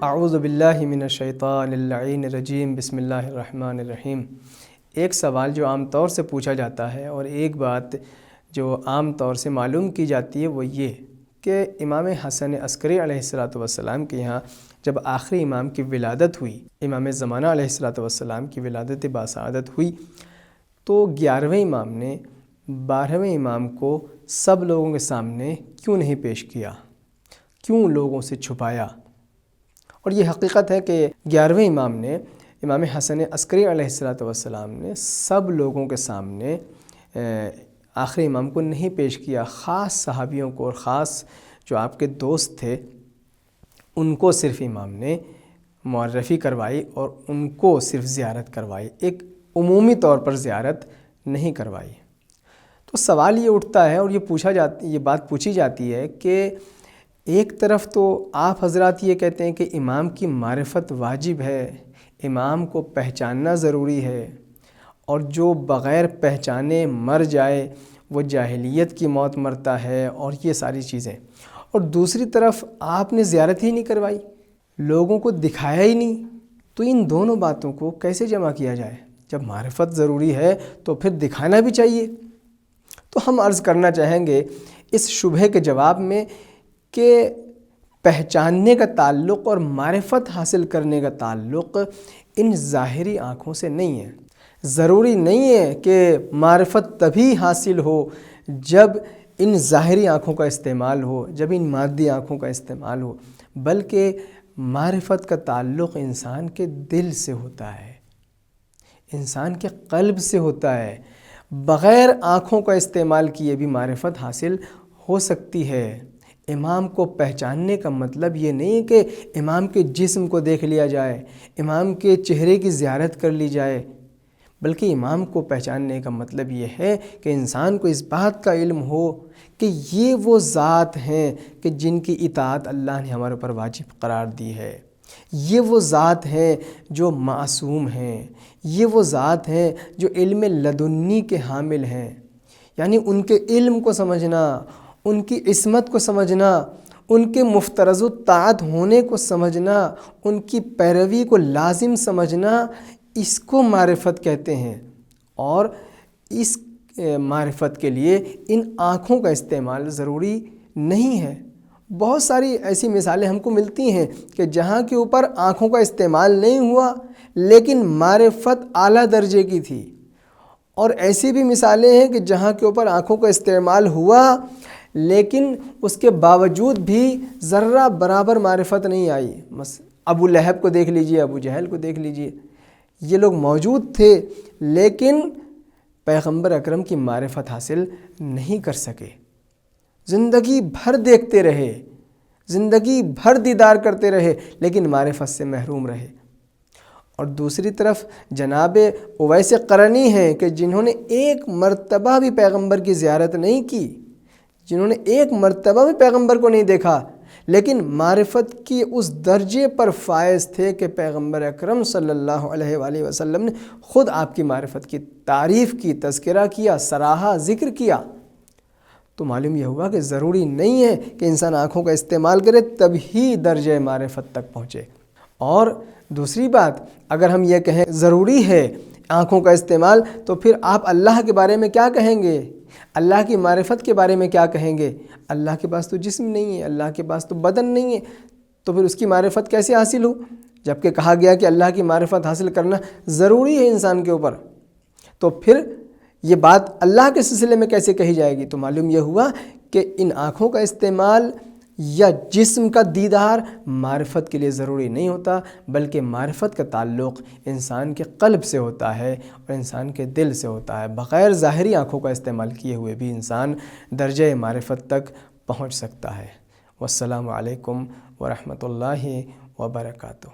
اعوذ باللہ من الشیطان اللعین الرجیم، بسم اللہ الرحمن الرحیم۔ ایک سوال جو عام طور سے پوچھا جاتا ہے اور ایک بات جو عام طور سے معلوم کی جاتی ہے وہ یہ کہ امام حسن عسکری علیہ السلام کے یہاں جب آخری امام کی ولادت ہوئی، امام زمانہ علیہ السلام کی ولادت باسعادت ہوئی، تو 11ویں امام نے 12ویں امام کو سب لوگوں کے سامنے کیوں نہیں پیش کیا، کیوں لوگوں سے چھپایا؟ اور یہ حقیقت ہے کہ 11ویں امام نے، امام حسن عسکری علیہ السلام نے سب لوگوں کے سامنے آخری امام کو نہیں پیش کیا، خاص صحابیوں کو اور خاص جو آپ کے دوست تھے ان کو صرف امام نے معرفی کروائی اور ان کو صرف زیارت کروائی، ایک عمومی طور پر زیارت نہیں کروائی۔ تو سوال یہ اٹھتا ہے اور یہ بات پوچھی جاتی ہے کہ ایک طرف تو آپ حضرات یہ کہتے ہیں کہ امام کی معرفت واجب ہے، امام کو پہچاننا ضروری ہے، اور جو بغیر پہچانے مر جائے وہ جاہلیت کی موت مرتا ہے، اور یہ ساری چیزیں۔ اور دوسری طرف آپ نے زیارت ہی نہیں کروائی، لوگوں کو دکھایا ہی نہیں، تو ان دونوں باتوں کو کیسے جمع کیا جائے؟ جب معرفت ضروری ہے تو پھر دکھانا بھی چاہیے۔ تو ہم عرض کرنا چاہیں گے اس شبہے کے جواب میں کہ پہچاننے کا تعلق اور معرفت حاصل کرنے کا تعلق ان ظاہری آنکھوں سے نہیں ہے۔ ضروری نہیں ہے کہ معرفت تبھی حاصل ہو جب ان ظاہری آنکھوں کا استعمال ہو، جب ان مادی آنکھوں کا استعمال ہو، بلکہ معرفت کا تعلق انسان کے دل سے ہوتا ہے، انسان کے قلب سے ہوتا ہے۔ بغیر آنکھوں کا استعمال کیے بھی معرفت حاصل ہو سکتی ہے۔ امام کو پہچاننے کا مطلب یہ نہیں کہ امام کے جسم کو دیکھ لیا جائے، امام کے چہرے کی زیارت کر لی جائے، بلکہ امام کو پہچاننے کا مطلب یہ ہے کہ انسان کو اس بات کا علم ہو کہ یہ وہ ذات ہیں کہ جن کی اطاعت اللہ نے ہمارے اوپر واجب قرار دی ہے، یہ وہ ذات ہیں جو معصوم ہیں، یہ وہ ذات ہیں جو علم لدنی کے حامل ہیں۔ یعنی ان کے علم کو سمجھنا، ان کی عصمت کو سمجھنا، ان کے مفترض الطاعت ہونے کو سمجھنا، ان کی پیروی کو لازم سمجھنا، اس کو معرفت کہتے ہیں۔ اور اس معرفت کے لیے ان آنکھوں کا استعمال ضروری نہیں ہے۔ بہت ساری ایسی مثالیں ہم کو ملتی ہیں کہ جہاں کے اوپر آنکھوں کا استعمال نہیں ہوا لیکن معرفت اعلیٰ درجے کی تھی، اور ایسی بھی مثالیں ہیں کہ جہاں کے اوپر آنکھوں کا استعمال ہوا لیکن اس کے باوجود بھی ذرہ برابر معرفت نہیں آئی۔ ابو لہب کو دیکھ لیجئے، ابو جہل کو دیکھ لیجئے، یہ لوگ موجود تھے لیکن پیغمبر اکرم کی معرفت حاصل نہیں کر سکے، زندگی بھر دیکھتے رہے، زندگی بھر دیدار کرتے رہے لیکن معرفت سے محروم رہے۔ اور دوسری طرف جناب اویس قرنی ہیں کہ جنہوں نے ایک مرتبہ بھی پیغمبر کی زیارت نہیں کی، جنہوں نے ایک مرتبہ بھی پیغمبر کو نہیں دیکھا، لیکن معرفت کی اس درجے پر فائز تھے کہ پیغمبر اکرم صلی اللہ علیہ وآلہ وسلم نے خود آپ کی معرفت کی تعریف کی، تذکرہ کیا، سراہا، ذکر کیا۔ تو معلوم یہ ہوا کہ ضروری نہیں ہے کہ انسان آنکھوں کا استعمال کرے تب ہی درجہ معرفت تک پہنچے۔ اور دوسری بات، اگر ہم یہ کہیں ضروری ہے آنکھوں کا استعمال، تو پھر آپ اللہ کے بارے میں کیا کہیں گے؟ اللہ کی معرفت کے بارے میں کیا کہیں گے؟ اللہ کے پاس تو جسم نہیں ہے، اللہ کے پاس تو بدن نہیں ہے، تو پھر اس کی معرفت کیسے حاصل ہو؟ جبکہ کہا گیا کہ اللہ کی معرفت حاصل کرنا ضروری ہے انسان کے اوپر، تو پھر یہ بات اللہ کے سلسلے میں کیسے کہی جائے گی؟ تو معلوم یہ ہوا کہ ان آنکھوں کا استعمال یا جسم کا دیدار معرفت کے لیے ضروری نہیں ہوتا، بلکہ معرفت کا تعلق انسان کے قلب سے ہوتا ہے اور انسان کے دل سے ہوتا ہے۔ بغیر ظاہری آنکھوں کا استعمال کیے ہوئے بھی انسان درجہ معرفت تک پہنچ سکتا ہے۔ والسلام علیکم ورحمۃ اللہ وبرکاتہ۔